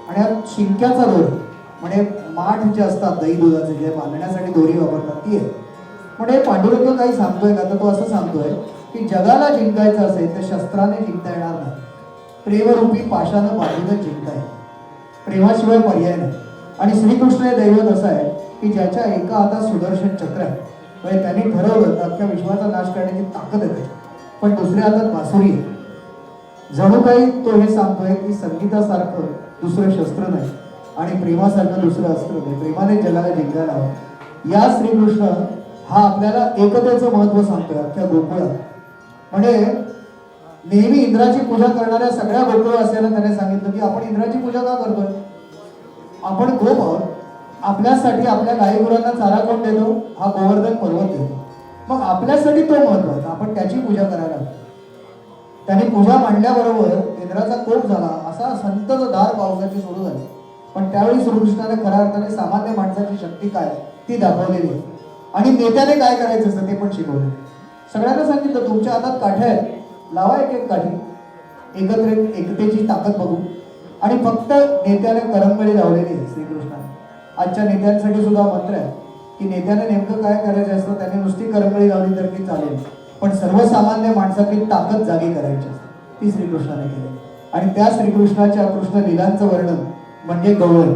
आणि हा शिंक्याचा दोरी म्हणजे माठ जे असतात दही दुधाचे जे बांधण्यासाठी दोरी वापरतात ती आहे. म्हणजे पांडुरंग काही सांगतोय का, तर तो असं सांगतोय की जगाला जिंकायचं असेल तर शस्त्राने जिंकता येणार नाही, प्रेमरूपी पाशानं बांधूनच जिंकता येईल, प्रेमाशिवाय पर्याय नाही. आणि श्रीकृष्ण हे दैवत असं आहे की ज्याच्या एका हातात सुदर्शन चक्र आहे, म्हणजे त्यांनी ठरवलं तर अख्ख्या विश्वाचा नाश करण्याची ताकद आहे, पण दुसऱ्या हातात बासुरी आहे. जणू काही तो हे सांगतोय की संगीतासारखं दुसरं शस्त्र नाही आणि प्रेमासारखं दुसरं अस्त्र नाही, प्रेमाने जगाला जिंकायला हवं. या श्रीकृष्ण हा आपल्याला एकतेचं महत्व सांगतोय अख्ख्या गोकुळात. म्हणजे नेहमी इंद्राची पूजा करणाऱ्या सगळ्या गोकुळवासियांना त्याने सांगितलं की आपण इंद्राची पूजा का करतोय, आपण गोप आहोत. आपल्यासाठी आपल्या गाईगुरांना चारा कोण देतो, हा गोवर्धन पर्वत देतो. मग आपल्यासाठी तो महत्वाचा, आपण त्याची पूजा करायला हवी. त्याने पूजा मांडल्याबरोबर इंद्राचा कोप झाला, असा संततधार पावसाची सुरू झाली. पण त्यावेळी श्रीकृष्णाने खऱ्या अर्थाने सामान्य माणसाची शक्ती काय ती दाखवलेली आहे आणि नेत्याने काय करायचं असतं ते पण शिकवलं. सगळ्यांना सांगितलं तुमच्या हातात काठ्या आहेत, लावा एक एक काठी, एकत्रित एकतेची ताकद बघू. आणि फक्त नेत्याने करंगळी लावलेली आहे श्रीकृष्णाने. आजच्या नेत्यांसाठी सुद्धा मंत्र आहे की नेत्याने नेमकं काय करायचं असतं, त्याने नुसती करंगळी लावली तर ती चालेल, पण सर्वसामान्य माणसाची ताकद जागी करायची असते, ती श्रीकृष्णाने केली. आणि त्या श्रीकृष्णाच्या कृष्ण लीलांचं वर्णन म्हणजे गवळण.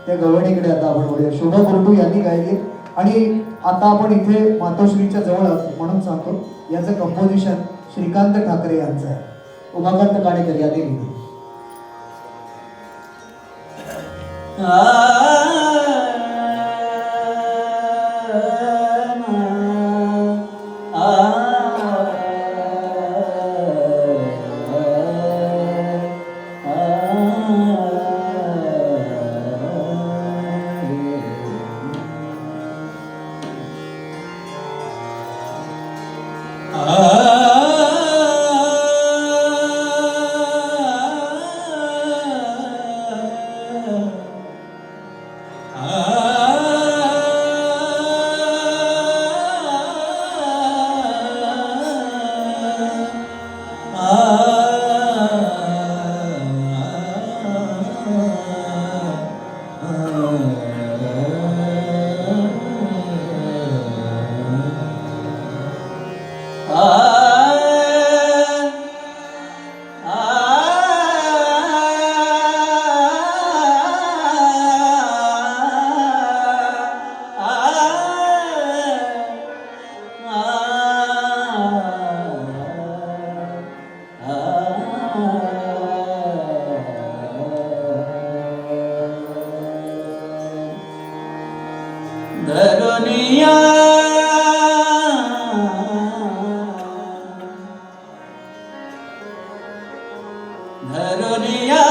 त्या गवळणीकडे आता आपण वळूया. शोभा गुरुटू यांनी गायली आणि आता आपण इथे मातोश्रीच्या जवळ आहोत म्हणून सांगतो. याचं कंपोजिशन श्रीकांत ठाकरे यांचं आहे, उमाकांत काणेकर यांनी लिहिलं. धरुनिया धरुनिया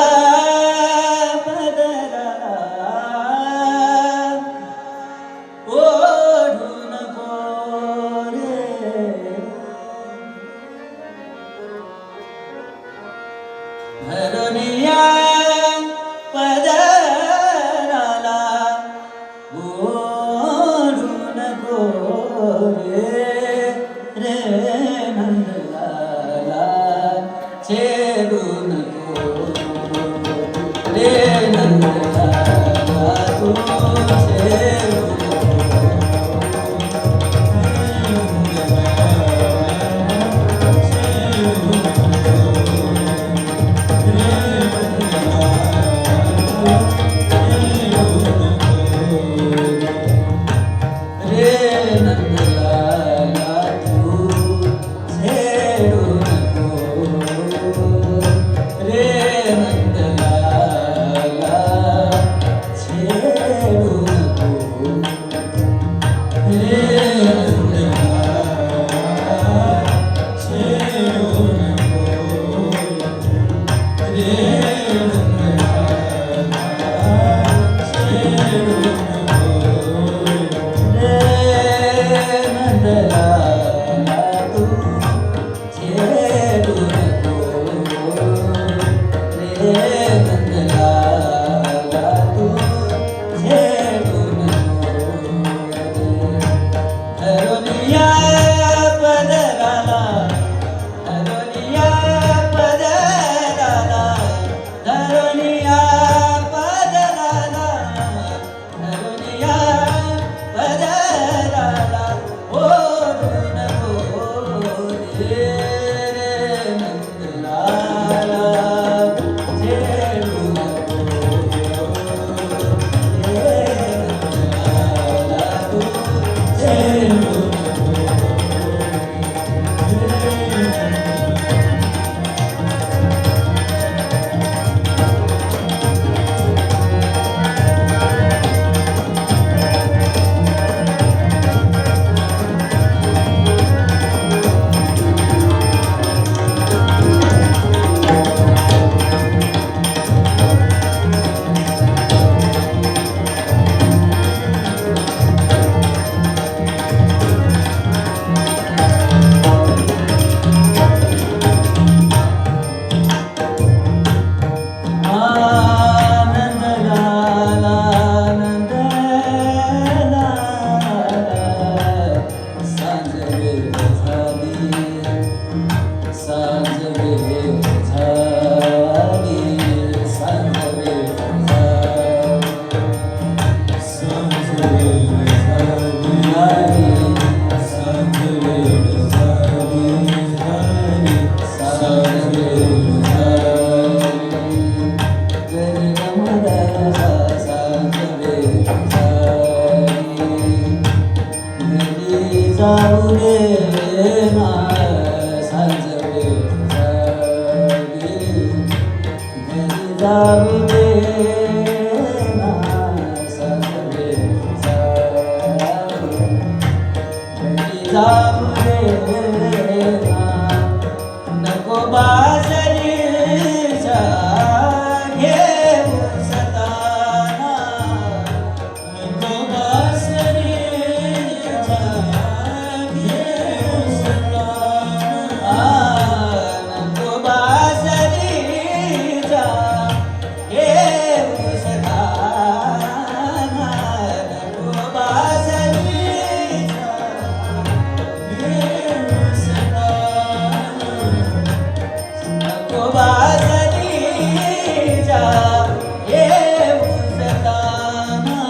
पदरा ओढून गोरे धरुनिया पदराला ओढून ना सासरे जाऊ दे ना नको बाजरीचा घेऊ सताना नको बाजरीचा घेऊ सताना नको बाजरीचा घेऊ सताना नको बाजरीचा घेऊ सताना नको बाजरीचा घेऊ सताना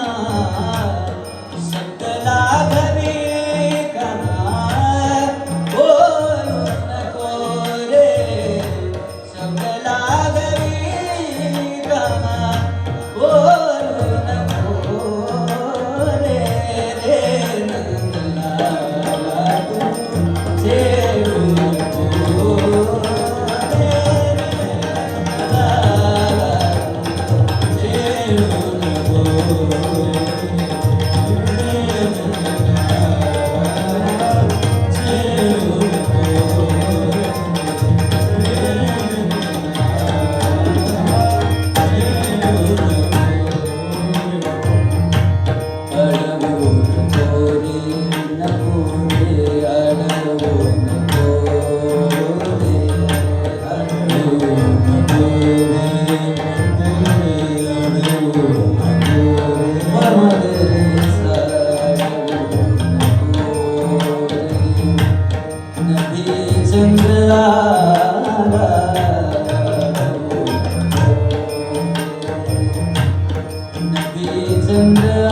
शब्द लागवी काना बोलू नको रे शब्द लागवी काना बोलू नको रे रे नंदलाला तू जेवू नको रे नंदलाला जेवू नको चंद्र